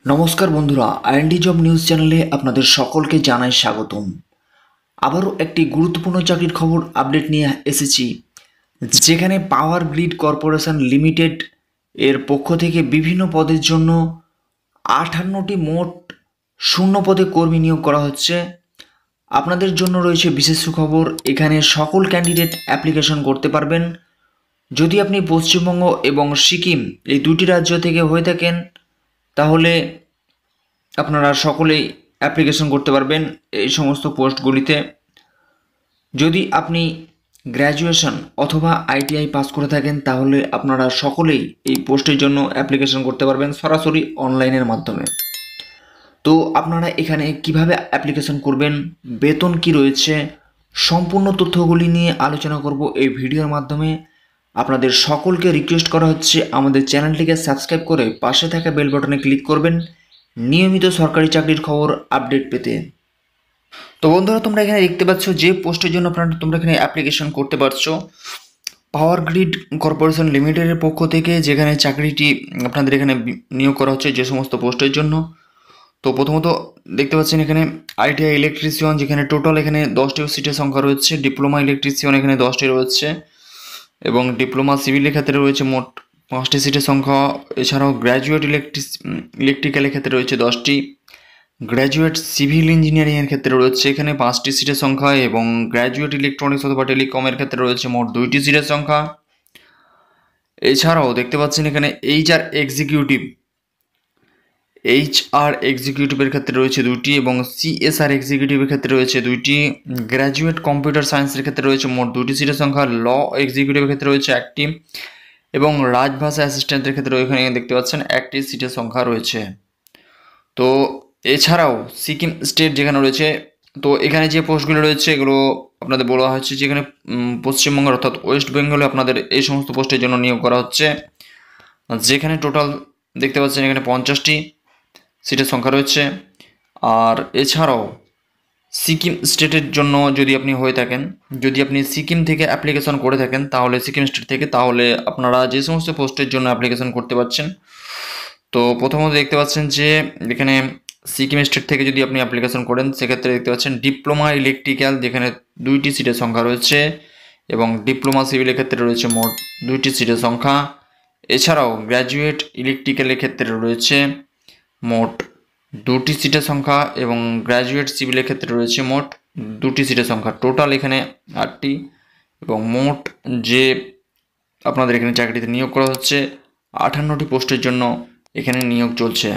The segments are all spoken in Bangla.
নমস্কার বন্ধুরা, আইএনডি জব নিউজ চ্যানেলে আপনাদের সকলকে জানাই স্বাগতম। আবারও একটি গুরুত্বপূর্ণ চাকরির খবর আপডেট নিয়ে এসেছি, যেখানে পাওয়ার গ্রিড কর্পোরেশন লিমিটেড এর পক্ষ থেকে বিভিন্ন পদের জন্য 58টি মোট শূন্য পদে কর্মী নিয়োগ করা হচ্ছে। আপনাদের জন্য রয়েছে বিশেষ সুখবর, এখানে সকল ক্যান্ডিডেট অ্যাপ্লিকেশন করতে পারবেন। যদি আপনি পশ্চিমবঙ্গ এবং সিকিম এই দুটি রাজ্য থেকে হয়ে থাকেন, তাহলে আপনারা সকলেই অ্যাপ্লিকেশন করতে পারবেন এই সমস্ত পোস্টগুলিতে। যদি আপনি গ্র্যাজুয়েশন অথবা আইটিআই পাস করে থাকেন, তাহলে আপনারা সকলেই এই পোস্টের জন্য অ্যাপ্লিকেশন করতে পারবেন সরাসরি অনলাইনের মাধ্যমে। তো আপনারা এখানে কিভাবে অ্যাপ্লিকেশন করবেন, বেতন কি রয়েছে, সম্পূর্ণ তথ্যগুলি নিয়ে আলোচনা করব এই ভিডিওর মাধ্যমে। আপনাদের সকলকে রিকোয়েস্ট করা হচ্ছে আমাদের চ্যানেলটিকে সাবস্ক্রাইব করে পাশে থাকা বেল বাটনে ক্লিক করবেন নিয়মিত সরকারি চাকরির খবর আপডেট পেতে। তো বন্ধুরা, তোমরা এখানে দেখতে পাচ্ছ যে পোস্টের জন্য তোমরা এখানে অ্যাপ্লিকেশন করতে পারছো পাওয়ার গ্রিড কর্পোরেশন লিমিটেডের পক্ষ থেকে, যেখানে চাকরিটি আপনাদের এখানে নিয়োগ করা হচ্ছে যে সমস্ত পোস্টের জন্য। তো প্রথমত দেখতে পাচ্ছেন এখানে আইটিআই ইলেকট্রিশিয়ান, যেখানে টোটাল এখানে 10টি সিটের সংখ্যা রয়েছে। ডিপ্লোমা ইলেকট্রিশিয়ান এখানে 10টি রয়েছে এবং ডিপ্লোমা সিভিলের ক্ষেত্রে রয়েছে মোট 5টি সিটের সংখ্যা। এছাড়াও গ্র্যাজুয়েট ইলেকট্রিক্যালের ক্ষেত্রে রয়েছে 10টি, গ্র্যাজুয়েট সিভিল ইঞ্জিনিয়ারিংয়ের ক্ষেত্রে রয়েছে এখানে 5টি সিটের সংখ্যা এবং গ্র্যাজুয়েট ইলেকট্রনিক্স অথবা টেলিকমের ক্ষেত্রে রয়েছে মোট 2টি সিটের সংখ্যা। এছাড়াও দেখতে পাচ্ছেন এখানে এইচআর এক্সিকিউটিভের ক্ষেত্রে রয়েছে 2টি এবং সিএসআর এক্সিকিউটিভের ক্ষেত্রে রয়েছে 2টি। গ্র্যাজুয়েট কম্পিউটার সায়েন্সের ক্ষেত্রে রয়েছে মোট 2টি সিটের সংখ্যা। ল এক্সিকিউটিভের ক্ষেত্রে রয়েছে 1টি এবং রাজভাষা অ্যাসিস্ট্যান্টের ক্ষেত্রে এখানে দেখতে পাচ্ছেন 1টি সিটের সংখ্যা রয়েছে। তো এছাড়াও সিকিম স্টেট যেখানে রয়েছে, তো এখানে যে পোস্টগুলো রয়েছে এগুলো আপনাদের বলা হচ্ছে যেখানে পশ্চিমবঙ্গের অর্থাৎ ওয়েস্ট বেঙ্গলে আপনাদের এই সমস্ত পোস্টের জন্য নিয়োগ করা হচ্ছে, যেখানে টোটাল দেখতে পাচ্ছেন এখানে 50টি সিটের সংখ্যা রয়েছে। আর এছাড়াও সিকিম স্টেটের জন্য যদি আপনি হয়ে থাকেন, যদি আপনি সিকিম থেকে অ্যাপ্লিকেশন করে থাকেন, তাহলে সিকিম স্টেট থেকে, তাহলে আপনারা যে সমস্ত পোস্টের জন্য অ্যাপ্লিকেশন করতে পারছেন। তো প্রথমত দেখতে পাচ্ছেন যে এখানে সিকিম স্টেট থেকে যদি আপনি অ্যাপ্লিকেশন করেন, সেক্ষেত্রে দেখতে পাচ্ছেন ডিপ্লোমা ইলেকট্রিক্যাল, যেখানে 2টি সিটের সংখ্যা রয়েছে এবং ডিপ্লোমা সিভিলের ক্ষেত্রে রয়েছে মোট 2টি সিটের সংখ্যা। এছাড়াও গ্র্যাজুয়েট ইলেকট্রিক্যালের ক্ষেত্রে রয়েছে মোট 2টি সিটের সংখ্যা এবং গ্র্যাজুয়েট সিভিলের ক্ষেত্রে রয়েছে মোট 2টি সিটের সংখ্যা। টোটাল এখানে 8টি এবং মোট যে আপনাদের এখানে চাকরিতে নিয়োগ করা হচ্ছে 58টি পোস্টের জন্য এখানে নিয়োগ চলছে।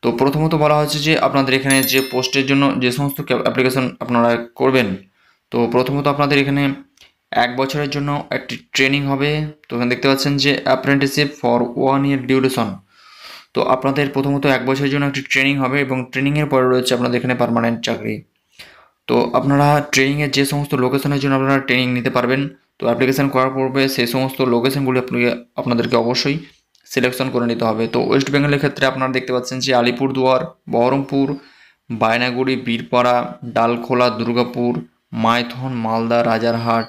তো প্রথমত বলা হচ্ছে যে আপনাদের এখানে যে পোস্টের জন্য যে সমস্ত অ্যাপ্লিকেশন আপনারা করবেন, তো প্রথমত আপনাদের এখানে 1 বছরের জন্য একটি ট্রেনিং হবে। তো এখানে দেখতে পাচ্ছেন যে অ্যাপ্রেন্টিসশিপ ফর 1 ইয়ার ডিউরেশন। তো আপনাদের প্রথমত 1 বছরের জন্য একটি ট্রেনিং হবে এবং ট্রেনিংয়ের পরে রয়েছে আপনাদের এখানে পার্মানেন্ট চাকরি। তো আপনারা ট্রেনিংয়ের যে সমস্ত লোকেশনের জন্য আপনারা ট্রেনিং নিতে পারবেন, তো অ্যাপ্লিকেশন করার পূর্বে সেই সমস্ত লোকেশনগুলি আপনাদেরকে অবশ্যই সিলেকশন করে নিতে হবে। তো ওয়েস্ট বেঙ্গলের ক্ষেত্রে আপনারা দেখতে পাচ্ছেন যে আলিপুরদুয়ার, বহরমপুর, বায়নাগুড়ি, বীরপাড়া, ডালখোলা, দুর্গাপুর, মাইথন, মালদা, রাজারহাট,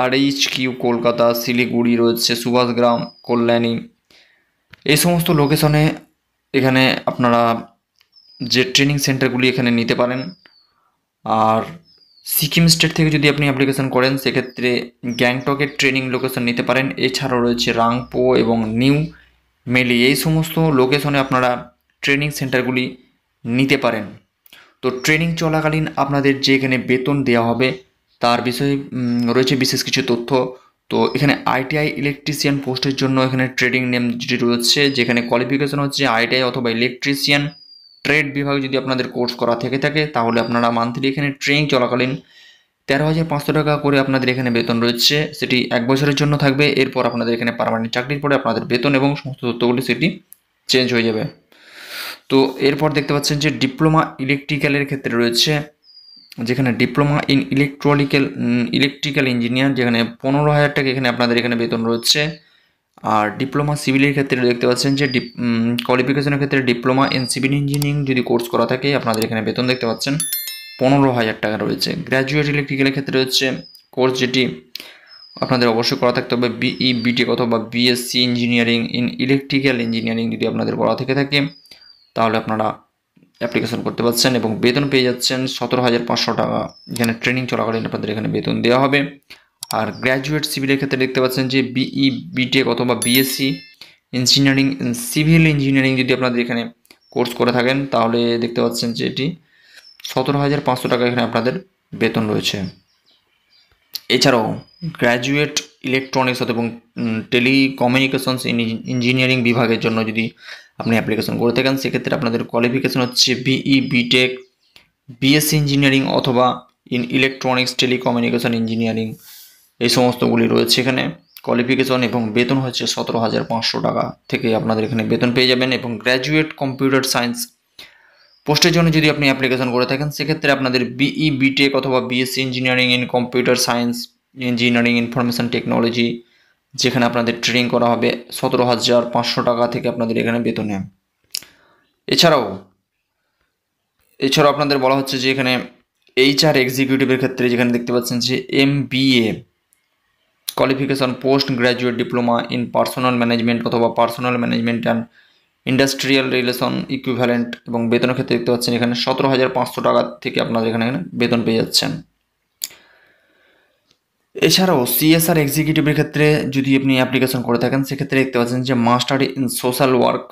RHQ কলকাতা, শিলিগুড়ি রয়েছে, সুভাষগ্রাম, কল্যাণী, এই সমস্ত লোকেশনে এখানে আপনারা যে ট্রেনিং সেন্টারগুলি এখানে নিতে পারেন। আর সিকিম স্টেট থেকে যদি আপনি অ্যাপ্লিকেশন করেন, সেক্ষেত্রে গ্যাংটকের ট্রেনিং লোকেশন নিতে পারেন। এছাড়াও রয়েছে রাংপো এবং নিউ মেলি, এই সমস্ত লোকেশনে আপনারা ট্রেনিং সেন্টারগুলি নিতে পারেন। তো ট্রেনিং চলাকালীন আপনাদের যে এখানে বেতন দেওয়া হবে তার বিষয়ে রয়েছে বিশেষ কিছু তথ্য। তো এখানে আইটিআই ইলেকট্রিশিয়ান পোস্টের জন্য এখানে ট্রেডিং নেম যেটি রয়েছে, যেখানে কোয়ালিফিকেশন হচ্ছে আইটিআই অথবা ইলেকট্রিশিয়ান ট্রেড বিভাগ যদি আপনাদের কোর্স করা থেকে থাকে, তাহলে আপনারা মান্থলি এখানে ট্রেনিং চলাকালীন 13,500 টাকা করে আপনাদের এখানে বেতন রয়েছে, সেটি 1 বছরের জন্য থাকবে। এরপর আপনাদের এখানে পার্মানেন্ট চাকরির পরে আপনাদের বেতন এবং সমস্ত তথ্যগুলি সেটি চেঞ্জ হয়ে যাবে। তো এরপর দেখতে পাচ্ছেন যে ডিপ্লোমা ইলেকট্রিক্যালের ক্ষেত্রে রয়েছে, যেখানে ডিপ্লোমা ইন ইলেকট্রিক্যাল ইঞ্জিনিয়ার, যেখানে 15,000 টাকা এখানে আপনাদের এখানে বেতন রয়েছে। আর ডিপ্লোমা সিভিলের ক্ষেত্রে দেখতে পাচ্ছেন যে কোয়ালিফিকেশনের ক্ষেত্রে ডিপ্লোমা ইন সিভিল ইঞ্জিনিয়ারিং যদি কোর্স করা থাকে, আপনাদের এখানে বেতন দেখতে পাচ্ছেন 15,000 টাকা রয়েছে। গ্র্যাজুয়েট ইলেকট্রিক্যালের ক্ষেত্রে রয়েছে কোর্স যেটি আপনাদের অবশ্যই করা থাকতে হবে বিই বিটেক অথবা BSc engineering in electrical engineering যদি আপনাদের করা থেকে থাকে তাহলে আপনারা অ্যাপ্লিকেশন করতে পারছেন এবং বেতন পেয়ে যাচ্ছেন 17,500 টাকা। এখানে ট্রেনিং চলাকালীন আপনাদের এখানে বেতন দেওয়া হবে। আর গ্র্যাজুয়েট সিভিলের ক্ষেত্রে দেখতে পাচ্ছেন যে বিই বিটেক অথবা বিএসসি ইঞ্জিনিয়ারিং সিভিল ইঞ্জিনিয়ারিং যদি আপনাদের এখানে কোর্স করে থাকেন তাহলে দেখতে পাচ্ছেন যে এটি 17,500 টাকা এখানে আপনাদের বেতন রয়েছে। এছাড়াও গ্র্যাজুয়েট ইলেকট্রনিক্স এবং টেলিকমিউনিকেশনস ইঞ্জিনিয়ারিং বিভাগের জন্য যদি আপনি অ্যাপ্লিকেশন করে থাকেন সেক্ষেত্রে আপনাদের কোয়ালিফিকেশন হচ্ছে বিই বিটেক বিএসসি ইঞ্জিনিয়ারিং অথবা ইন ইলেকট্রনিক্স টেলিকমিউনিকেশন ইঞ্জিনিয়ারিং এই সমস্তগুলি রয়েছে এখানে কোয়ালিফিকেশন এবং বেতন হচ্ছে 17,500 টাকা থেকে আপনাদের এখানে বেতন পেয়ে যাবেন। এবং গ্র্যাজুয়েট কম্পিউটার সায়েন্স পোস্টের জন্য যদি আপনি অ্যাপ্লিকেশন করে থাকেন সেক্ষেত্রে আপনাদের বিই বিটেক অথবা BSc engineering in computer science engineering information technology যেখানে আপনাদের ট্রেনিং করা হবে 17,500 টাকা থেকে আপনাদের এখানে বেতন নেয়। এছাড়াও আপনাদের বলা হচ্ছে যে এখানে এইচআর এক্সিকিউটিভের ক্ষেত্রে যেখানে দেখতে পাচ্ছেন যে MBA qualification post graduate diploma in personal management অথবা personal management and industrial relation equivalent এবং বেতনের ক্ষেত্রে দেখতে পাচ্ছেন এখানে 17,500 টাকা থেকে আপনাদের এখানে বেতন পেয়ে যাচ্ছেন। এছাড়াও সিএসআর এক্সিকিউটিভের ক্ষেত্রে যদি আপনি অ্যাপ্লিকেশন করে থাকেন সেক্ষেত্রে দেখতে পাচ্ছেন যে master in social work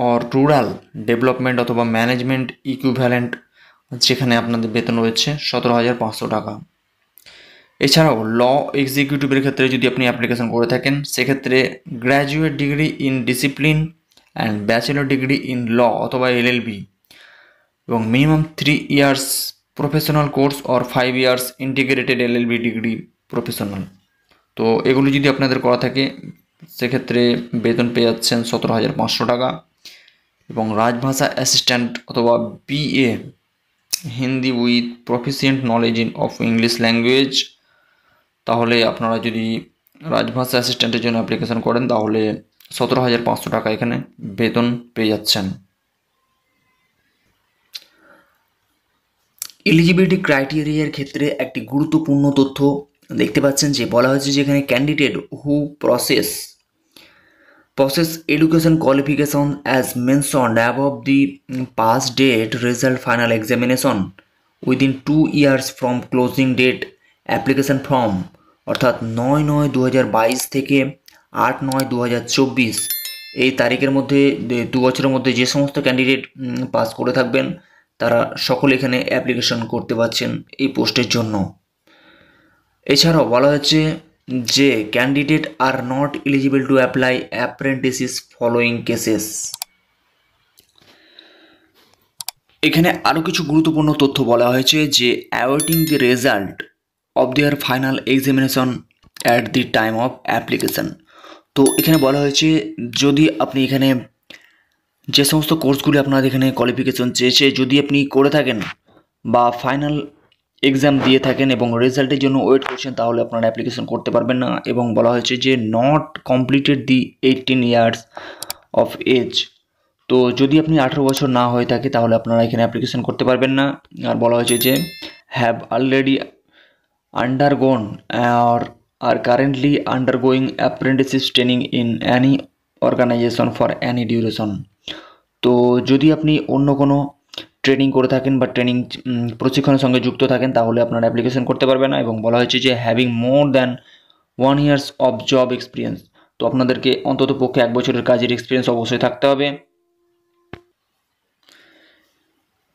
or rural development অথবা ম্যানেজমেন্ট ইকুইভ্যালেন্ট যেখানে আপনাদের বেতন রয়েছে 17,500 টাকা। এছাড়াও ল এক্সিকিউটিভের ক্ষেত্রে যদি আপনি অ্যাপ্লিকেশন করে থাকেন সেক্ষেত্রে graduate degree in discipline and bachelor degree in law অথবা এলএলবি এবং minimum 3 years professional course or 5 years integrated LLB degree professional. তো এগুলি যদি আপনাদের করা থাকে সেক্ষেত্রে বেতন পেয়ে যাচ্ছেন 17,500 টাকা। এবং রাজভাষা অ্যাসিস্ট্যান্ট অথবা BA Hindi with proficient knowledge in of English language তাহলে আপনারা যদি রাজভাষা অ্যাসিস্ট্যান্টের জন্য অ্যাপ্লিকেশন করেন তাহলে 17,500 টাকা এখানে বেতন পেয়ে যাচ্ছেন। এলিজিবিলিটি ক্রাইটেরিয়ার ক্ষেত্রে একটি গুরুত্বপূর্ণ তথ্য দেখতে পাচ্ছেন যে বলা হয়েছে যে এখানে candidate who process education qualification as mentioned above the pass date result final examination within 2 years from closing date application form অর্থাৎ 9/9/2022 থেকে 8/9/2024 এই তারিখের মধ্যে 2 বছরের মধ্যে যে সমস্ত ক্যান্ডিডেট পাস করে থাকবেন তারা সকলে এখানে অ্যাপ্লিকেশন করতে পারছেন এই পোস্টের জন্য। এছাড়াও বলা হচ্ছে যে candidate are not eligible to apply অ্যাপ্রেন্টিসিস following cases. এখানে আরও কিছু গুরুত্বপূর্ণ তথ্য বলা হয়েছে যে awaiting the result of their final examination at the time of application. তো এখানে বলা হয়েছে যদি আপনি এখানে যে সমস্ত কোর্সগুলি আপনার এখানে কোয়ালিফিকেশন চেয়েছে যদি আপনি করে থাকেন বা ফাইনাল এক্সাম দিয়ে থাকেন এবং রেজাল্টের জন্য ওয়েট করছেন তাহলে আপনারা অ্যাপ্লিকেশন করতে পারবেন না। এবং বলা হয়েছে যে not completed the 18 years of age. তো যদি আপনি 18 বছর না হয়ে থাকে তাহলে আপনারা এখানে অ্যাপ্লিকেশন করতে পারবেন না। আর বলা হয়েছে যে have already undergone or are currently undergoing apprenticeship training in any organisation for any duration. তো যদি আপনি অন্য কোনো ট্রেনিং করে থাকেন বা ট্রেনিং প্রশিক্ষণের সঙ্গে যুক্ত থাকেন তাহলে আপনারা অ্যাপ্লিকেশন করতে পারবেন না। এবং বলা হয়েছে যে having more than 1 years of job experience. তো আপনাদেরকে অন্তত পক্ষে 1 বছরের কাজের এক্সপিরিয়েন্স অবশ্যই থাকতে হবে।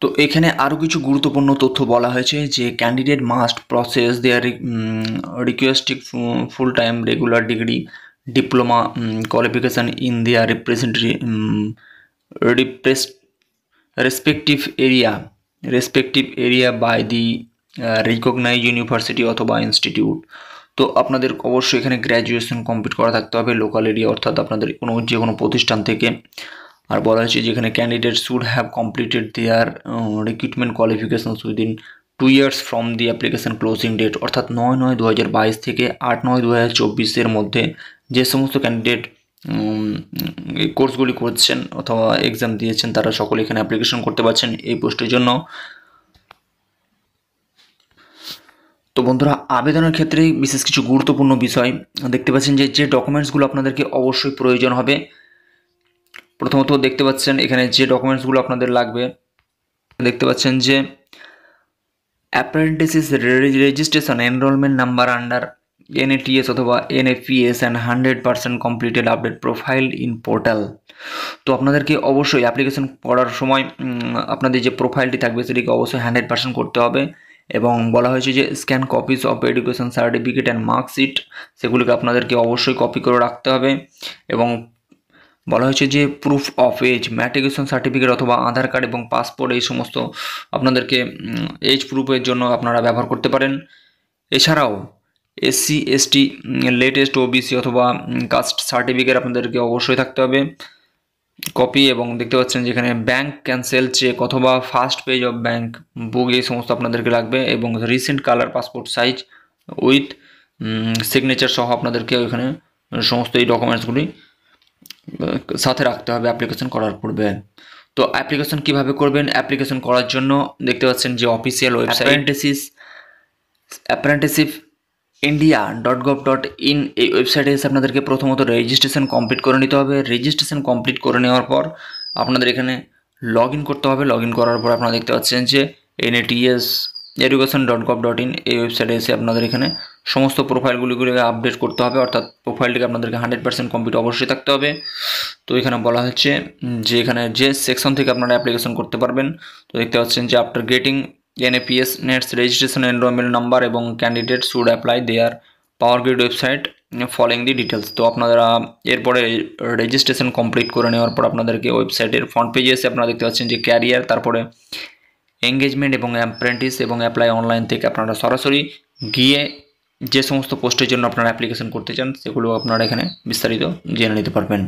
তো এখানে আরও কিছু গুরুত্বপূর্ণ তথ্য বলা হয়েছে যে candidate must process their requesting full time regular degree diploma qualification in their respective area by the recognise university অথবা ইনস্টিটিউট। তো আপনাদের অবশ্যই এখানে গ্র্যাজুয়েশন কমপ্লিট করা থাকতে হবে লোকাল এরিয়া অর্থাৎ আপনাদের যে কোনো প্রতিষ্ঠান থেকে। আর বলা হয়েছে যেখানে candidate should have completed their recruitment qualifications within 2 years from the application closing date অর্থাৎ 9/9/2022 থেকে 8/9/2024 মধ্যে যে সমস্ত ক্যান্ডিডেট এই কোর্সগুলি করছেন অথবা এক্সাম দিয়েছেন তারা সকলে এখানে অ্যাপ্লিকেশন করতে পারছেন এই পোস্টের জন্য। তো বন্ধুরা, আবেদনের ক্ষেত্রে বিশেষ কিছু গুরুত্বপূর্ণ বিষয় দেখতে পাচ্ছেন যে ডকুমেন্টসগুলো আপনাদেরকে অবশ্যই প্রয়োজন হবে। প্রথমত দেখতে পাচ্ছেন এখানে যে ডকুমেন্টসগুলো আপনাদের লাগবে, দেখতে পাচ্ছেন যে apprentices registration enrolment number under NATS অথবা NAPS and 100% completed update profile in portal. তো আপনাদেরকে অবশ্যই অ্যাপ্লিকেশন করার সময় আপনাদের যে প্রোফাইলটি থাকবে সেটিকে অবশ্যই 100% করতে হবে। এবং বলা হয়েছে যে scan copies of education certificate and marksheet, সেগুলিকে আপনাদেরকে অবশ্যই কপি করে রাখতে হবে। এবং বলা হয়েছে যে proof of age, matriculation certificate অথবা আধার কার্ড এবং পাসপোর্ট, এই সমস্ত আপনাদেরকে এজ প্রুফের জন্য আপনারা ব্যবহার করতে পারেন। এছাড়াও SC ST লেটেস্ট OBC অথবা কাস্ট সার্টিফিকেট আপনাদেরকে অবশ্যই থাকতে হবে কপি। এবং দেখতে পাচ্ছেন যেখানে ব্যাংক ক্যান্সেল চেক অথবা ফার্স্ট পেজ অফ ব্যাংক বুক, এই সমস্ত আপনাদেরকে লাগবে। এবং recent colour passport size with signature সহ আপনাদেরকে ওইখানে সমস্ত এই ডকুমেন্টসগুলি সাথে রাখতে হবে অ্যাপ্লিকেশন করার পূর্বে। তো অ্যাপ্লিকেশন কিভাবে করবেন? অ্যাপ্লিকেশন করার জন্য দেখতে পাচ্ছেন যে অফিসিয়াল ওয়েবসাইট অ্যাপ্রেন্টিসশিপ india.gov.in, এই ওয়েবসাইটে এসে আপনাদেরকে প্রথমত রেজিস্ট্রেশন কমপ্লিট করে নিতে হবে। রেজিস্ট্রেশন কমপ্লিট করে নেওয়ার পর আপনাদের এখানে লগ ইন করতে হবে। লগ ইন করার পর আপনারা দেখতে পাচ্ছেন যে NATS education.gov.in, এই ওয়েবসাইটে এসে আপনাদের এখানে সমস্ত প্রোফাইলগুলিকে আপডেট করতে হবে, অর্থাৎ প্রোফাইলটিকে আপনাদেরকে 100% কমপ্লিট অবশ্যই থাকতে হবে। তো এখানে বলা হচ্ছে যে এখানে যে সেকশন থেকে আপনারা অ্যাপ্লিকেশন করতে পারবেন। তো দেখতে পাচ্ছেন যে after getting NAPS NATS registration enrolment number এবং candidate should apply their power grid website following the details. তো আপনারা এরপরে রেজিস্ট্রেশন কমপ্লিট করে নেওয়ার পর আপনাদেরকে ওয়েবসাইটের ফ্রন্ট পেজে এসে আপনারা দেখতে পাচ্ছেন যে ক্যারিয়ার, তারপরে এঙ্গেজমেন্ট এবং অ্যাপ্রেন্টিস এবং অ্যাপ্লাই অনলাইন থেকে আপনারা সরাসরি গিয়ে যে সমস্ত পোস্টের জন্য আপনারা অ্যাপ্লিকেশন করতে চান সেগুলো আপনারা এখানে বিস্তারিত জেনে নিতে পারবেন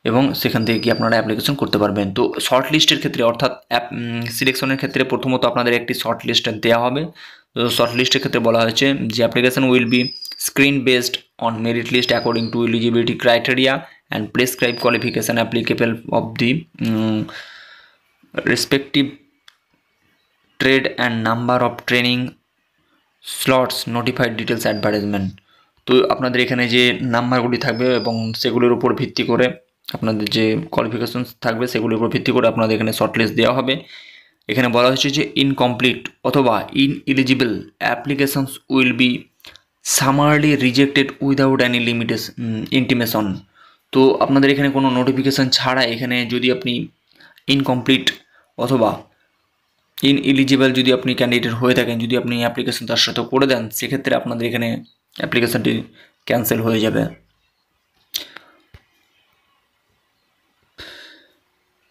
এবং সেখান থেকে গিয়ে আপনারা অ্যাপ্লিকেশন করতে পারবেন। তো শর্ট লিস্টের ক্ষেত্রে অর্থাৎ সিলেকশনের ক্ষেত্রে প্রথমত আপনাদের একটি শর্ট লিস্ট দেওয়া হবে। তো শর্ট লিস্টের ক্ষেত্রে বলা হয়েছে যে application will be screen based on merit list according to eligibility criteria and prescribe qualification applicable of the respective trade and number of training slots notified details advertisement. তো আপনাদের এখানে যে নাম্বারগুলি থাকবে এবং সেগুলির উপর ভিত্তি করে আপনাদের যে কোয়ালিফিকেশনস থাকবে সেগুলির উপর ভিত্তি করে আপনাদের এখানে শর্টলিস্ট দেওয়া হবে। এখানে বলা হয়েছে যে ইনকমপ্লিট অথবা ineligible applications will be সামারলি rejected without Annie intimation. তো আপনাদের এখানে কোনো নোটিফিকেশান ছাড়া এখানে যদি আপনি ইনকমপ্লিট অথবা ইনএলিজিবল যদি আপনি ক্যান্ডিডেট হয়ে থাকেন, যদি আপনি অ্যাপ্লিকেশন তার সাথে করে দেন, সেক্ষেত্রে আপনাদের এখানে অ্যাপ্লিকেশনটি ক্যান্সেল হয়ে যাবে।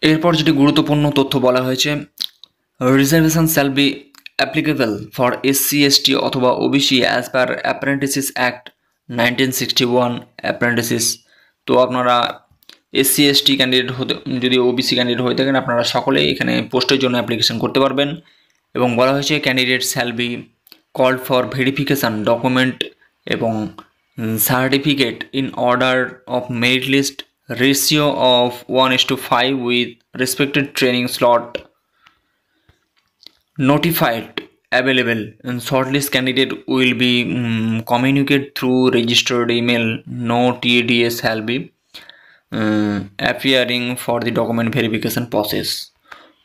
এরপর যেটি গুরুত্বপূর্ণ তথ্য বলা হয়েছে, reservation shall be applicable for SC ST অথবা OBC as per apprentices act 1961 apprentices. তো আপনারা SC ST ক্যান্ডিডেট হতে, যদি OBC ক্যান্ডিডেট হয়ে থাকেন, আপনারা সকলেই এখানে পোস্টের জন্য অ্যাপ্লিকেশন করতে পারবেন। এবং বলা হয়েছে candidate shall be called for verification document এবং certificate in order of merit list ratio of 1:5 with respected training slot notified available, and shortlist candidate will be communicated through registered email. No TDS shall be appearing for the document verification process.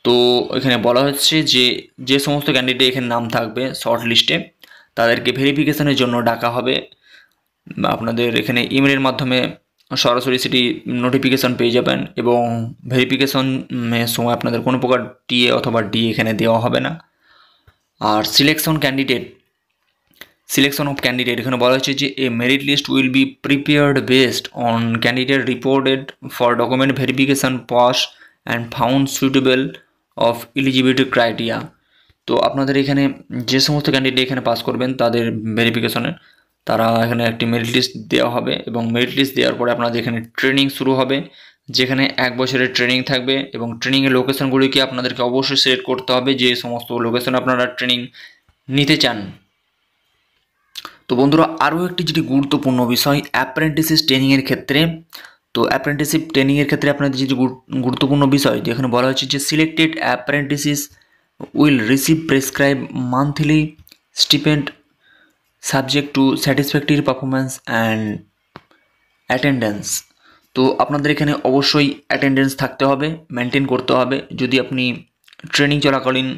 তো এখানে বলা হচ্ছে যে যে সমস্ত ক্যান্ডিডেট এখানে নাম থাকবে শর্ট লিস্টে তাদেরকে ভেরিফিকেশনের জন্য ডাকা হবে। আপনাদের এখানে ইমেলের মাধ্যমে সরাসরি সেটি নোটিফিকেশান পেয়ে যাবেন এবং ভেরিফিকেশনের সময় আপনাদের কোনো প্রকার TA অথবা D এখানে দেওয়া হবে না। আর সিলেকশন অফ ক্যান্ডিডেট এখানে বলা হয়েছে যে a merit list will be prepared based on candidate reported for document verification pass and found suitable of eligibility criteria. তো আপনাদের এখানে যে সমস্ত ক্যান্ডিডেট এখানে পাস করবেন তাদের ভেরিফিকেশনের তারা এখানে একটি মেরিট লিস্ট দেওয়া হবে এবং মেরিট লিস্ট দেওয়ার পরে আপনাদের এখানে ট্রেনিং শুরু হবে, যেখানে 1 বছরের ট্রেনিং থাকবে এবং ট্রেনিংয়ের লোকেশনগুলিকে আপনাদেরকে অবশ্যই সিলেক্ট করতে হবে যে সমস্ত লোকেশন আপনারা ট্রেনিং নিতে চান। তো বন্ধুরা, আরও একটি যেটি গুরুত্বপূর্ণ বিষয় অ্যাপ্রেন্টিসশিপ ট্রেনিংয়ের ক্ষেত্রে, তো অ্যাপ্রেন্টিসশিপ ট্রেনিংয়ের ক্ষেত্রে আপনাদের যেটি গুরুত্বপূর্ণ বিষয় যেখানে বলা হচ্ছে যে selected apprentices will receive prescribe monthly stipend subject to satisfactory performance and attendance. তো আপনাদের এখানে অবশ্যই অ্যাটেন্ডেন্স থাকতে হবে, মেনটেন করতে হবে। যদি আপনি ট্রেনিং চলাকালীন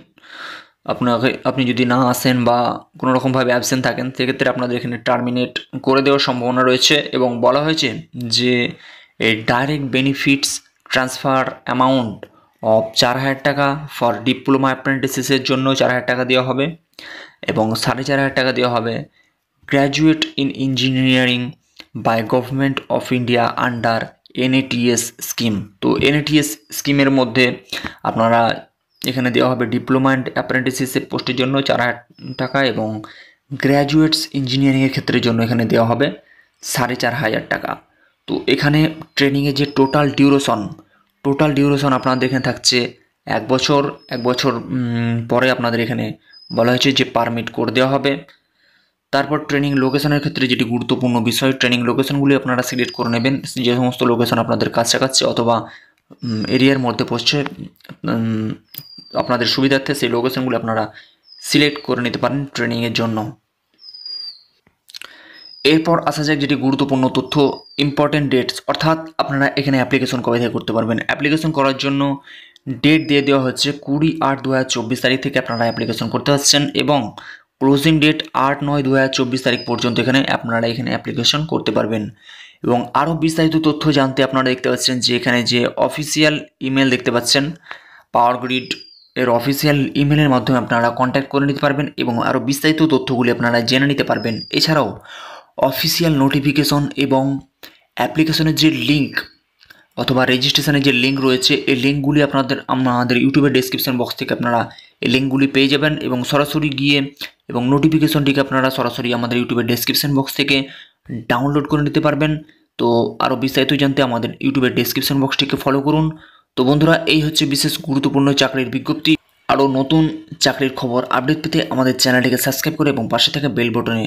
আপনি যদি না আসেন বা কোনো রকমভাবে অ্যাবসেন্ট থাকেন, সেক্ষেত্রে আপনাদের এখানে টার্মিনেট করে দেওয়ার সম্ভাবনা রয়েছে। এবং বলা হয়েছে যে এই direct benefits transfer amount of 4,000 টাকা ফর ডিপ্লোমা অ্যাপ্রেন্টিসেসের জন্য 4,000 টাকা দেওয়া হবে এবং 4,500 টাকা দেওয়া হবে graduate in engineering by government of India under NATS scheme. তো NATS স্কিমের মধ্যে আপনারা এখানে দেওয়া হবে ডিপ্লোমা অ্যান্ড অ্যাপ্রেন্টিসের পোস্টের জন্য 4,000 টাকা এবং গ্র্যাজুয়েটস ইঞ্জিনিয়ারিংয়ের ক্ষেত্রের জন্য এখানে দেওয়া হবে 4,500 টাকা। তো এখানে ট্রেনিংয়ের যে টোটাল ডিউরেশন আপনাদের এখানে থাকছে 1 বছর। 1 বছর পরে আপনাদের এখানে বলা হয়েছে যে পারমিট করে দেওয়া হবে। তারপর ট্রেনিং লোকেশনের ক্ষেত্রে যেটি গুরুত্বপূর্ণ বিষয়, ট্রেনিং লোকেশনগুলি আপনারা সিলেক্ট করে নেবেন। যে সমস্ত লোকেশন আপনাদের কাছাকাছি অথবা এরিয়ার মধ্যে পড়ছে, আপনাদের সুবিধার্থে সেই লোকেশনগুলি আপনারা সিলেক্ট করে নিতে পারেন ট্রেনিংয়ের জন্য। এরপর আসা যাক যেটি গুরুত্বপূর্ণ তথ্য, ইম্পর্টেন্ট ডেটস, অর্থাৎ আপনারা এখানে অ্যাপ্লিকেশন কবে থেকে করতে পারবেন। অ্যাপ্লিকেশন করার জন্য ডেট দিয়ে দেওয়া হচ্ছে 20/8/2024 তারিখ থেকে আপনারা অ্যাপ্লিকেশন করতে পারছেন এবং ক্লোজিং ডেট 8/9/2024 তারিখ পর্যন্ত এখানে আপনারা অ্যাপ্লিকেশন করতে পারবেন। এবং আরও বিস্তারিত তথ্য জানতে আপনারা দেখতে পাচ্ছেন যে এখানে যে অফিসিয়াল ইমেল দেখতে পাচ্ছেন, পাওয়ার গ্রিড এর অফিসিয়াল ইমেলের মাধ্যমে আপনারা কন্ট্যাক্ট করে নিতে পারবেন এবং আরও বিস্তারিত তথ্যগুলি আপনারা জেনে নিতে পারবেন। এছাড়াও অফিসিয়াল নোটিফিকেশন এবং অ্যাপ্লিকেশনের যে লিঙ্ক অথবা রেজিস্ট্রেশনের যে লিঙ্ক রয়েছে, এই লিঙ্কগুলি আমাদের ইউটিউবের ডেসক্রিপশন বক্স থেকে আপনারা এই লিঙ্কগুলি পেয়ে যাবেন এবং সরাসরি গিয়ে এবং নোটিফিকেশনটিকে আপনারা সরাসরি আমাদের ইউটিউবের ডেসক্রিপশন বক্স থেকে ডাউনলোড করে নিতে পারবেন। তো আরও বিস্তারিত জানতে আমাদের ইউটিউবের ডেসক্রিপশন বক্সটিকে ফলো করুন। তো বন্ধুরা, এই হচ্ছে বিশেষ গুরুত্বপূর্ণ চাকরির বিজ্ঞপ্তি। আরও নতুন চাকরির খবর আপডেট পেতে আমাদের চ্যানেলটিকে সাবস্ক্রাইব করে এবং পাশে থাকা বেল বটনে